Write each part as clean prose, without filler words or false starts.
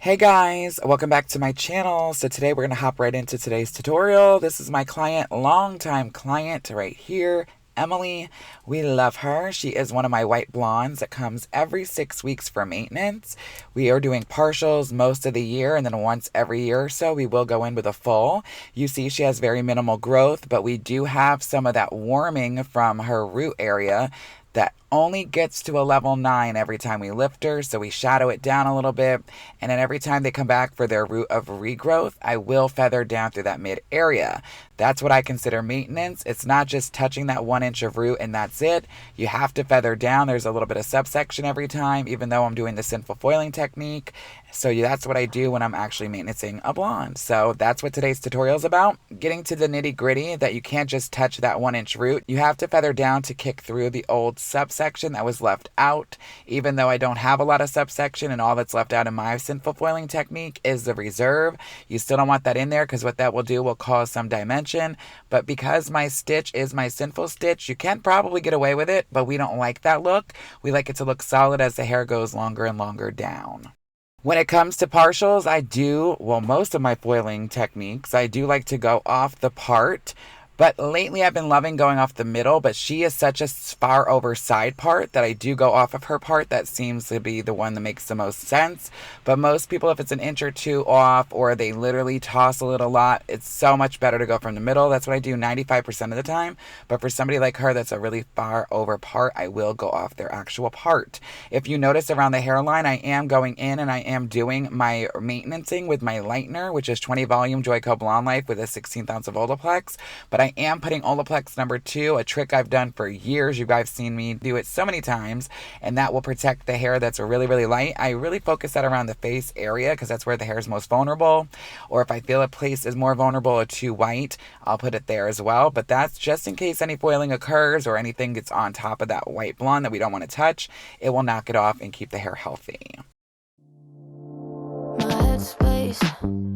Hey guys, welcome back to my channel. So today we're going to hop right into today's tutorial. This is my client, longtime client right here, Emily. We love her. She is one of my white blondes that comes every 6 weeks for maintenance. We are doing partials most of the year, and then once every year or so we will go in with a full. You see she has very minimal growth, but we do have some of that warming from her root area that only gets to a level 9 every time we lift her, so we shadow it down a little bit, and then every time they come back for their root of regrowth, I will feather down through that mid area. That's what I consider maintenance. It's not just touching that 1 inch of root and that's it. You have to feather down. There's a little bit of subsection every time, even though I'm doing the sinful foiling technique. So that's what I do when I'm actually maintaining a blonde. So that's what today's tutorial is about. Getting to the nitty gritty that you can't just touch that 1 inch root. You have to feather down to kick through the old subsection that was left out. Even though I don't have a lot of subsection and all that's left out in my sinful foiling technique is the reserve, you still don't want that in there because what that will do will cause some dimension. But because my stitch is my sinful stitch, you can probably get away with it, but we don't like that look. We like it to look solid as the hair goes longer and longer down. When it comes to partials, most of my foiling techniques, I do like to go off the part. But lately I've been loving going off the middle, but she is such a far over side part that I do go off of her part. That seems to be the one that makes the most sense. But most people, if it's an inch or two off or they literally toss it a lot, it's so much better to go from the middle. That's what I do 95% of the time. But for somebody like her that's a really far over part, I will go off their actual part. If you notice around the hairline, I am going in and I am doing my maintenancing with my Lightener, which is 20 volume Joico Blonde Life with a 16th ounce of Olaplex. But I am putting Olaplex number 2, a trick I've done for years. You guys have seen me do it so many times, and that will protect the hair that's really, really light. I really focus that around the face area because that's where the hair is most vulnerable. Or if I feel a place is more vulnerable or too white, I'll put it there as well. But that's just in case any foiling occurs or anything gets on top of that white blonde that we don't want to touch. It will knock it off and keep the hair healthy. My headspace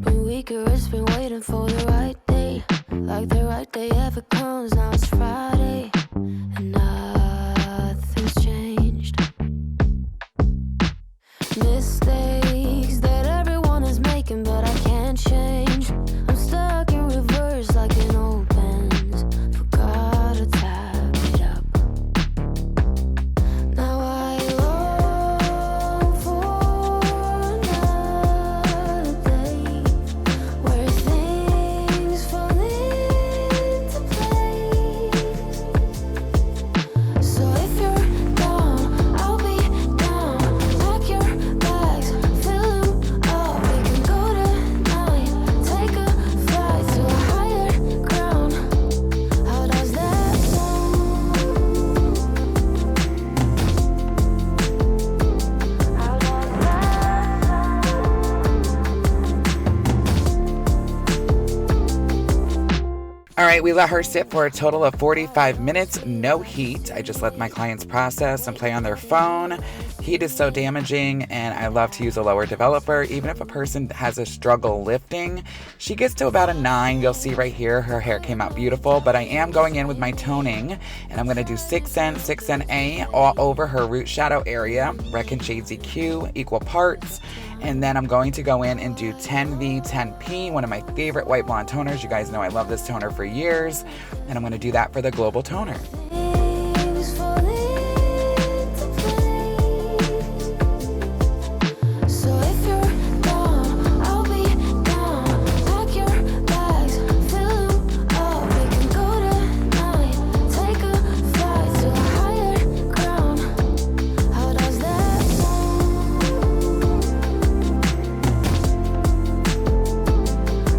been weaker, it's been waiting for the right day. Like the right day ever comes, now it's Friday and nothing's changed. Mistakes that everyone is making, but I can't change. I'm stuck in reverse like an old Benz. Forgot to tap it up. Now I long for another day where things fall into place. So if you're down, I'll be down. Pack your bags, fill them up. We can go tonight, take a flight to a higher ground. How does that sound? How does that All right, we let her sit for a total of 45 minutes, no heat. I just let my clients process and play on their phone. Heat is so damaging, and I love to use a lower developer. Even if a person has a struggle lifting, she gets to about a 9. You'll see right here, her hair came out beautiful, but I am going in with my toning, and I'm gonna do 6N, 6NA all over her root shadow area, Redken Shades EQ, equal parts. And then I'm going to go in and do 10V, 10P, one of my favorite white blonde toners. You guys know I love this toner for years. And I'm going to do that for the global toner. things fall into place? So if you're down, I'll be down. Pack your bags, fill them up. We can go tonight, take a flight to a higher ground. How does that sound?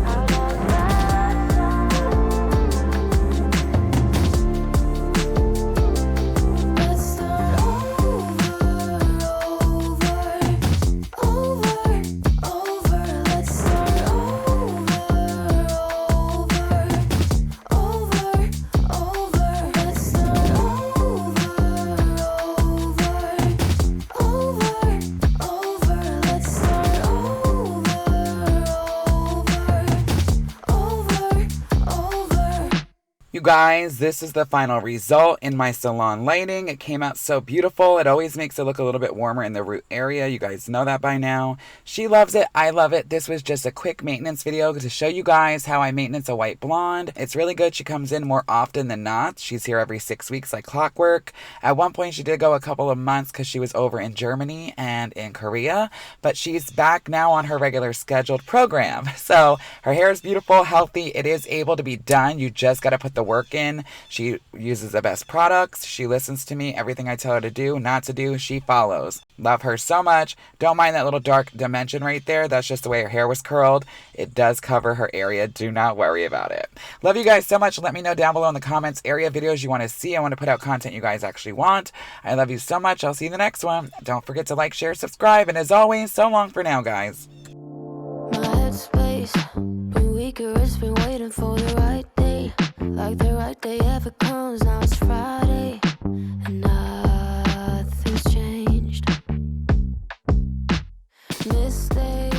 How does that sound? you guys, this is the final result in my salon lighting. It came out so beautiful. It always makes it look a little bit warmer in the root area. You guys know that by now. She loves it. I love it. This was just a quick maintenance video to show you guys how I maintenance a white blonde. It's really good. She comes in more often than not. She's here every 6 weeks like clockwork. At one point, she did go a couple of months because she was over in Germany and in Korea, but she's back now on her regular scheduled program. So her hair is beautiful, healthy. It is able to be done. You just got to put the work in. She uses the best products. She listens to me. Everything I tell her to do, not to do, she follows. Love her so much. Don't mind that little dark dimension right there. That's just the way her hair was curled. It does cover her area. Do not worry about it. Love you guys so much. Let me know down below in the comments area videos you want to see. I want to put out content you guys actually want. I love you so much. I'll see you in the next one. Don't forget to like, share, subscribe, and as always, so long for now, guys. My headspace been weaker, it's been waiting for the right day. Like the right day ever comes, now it's Friday and nothing's changed. Mistakes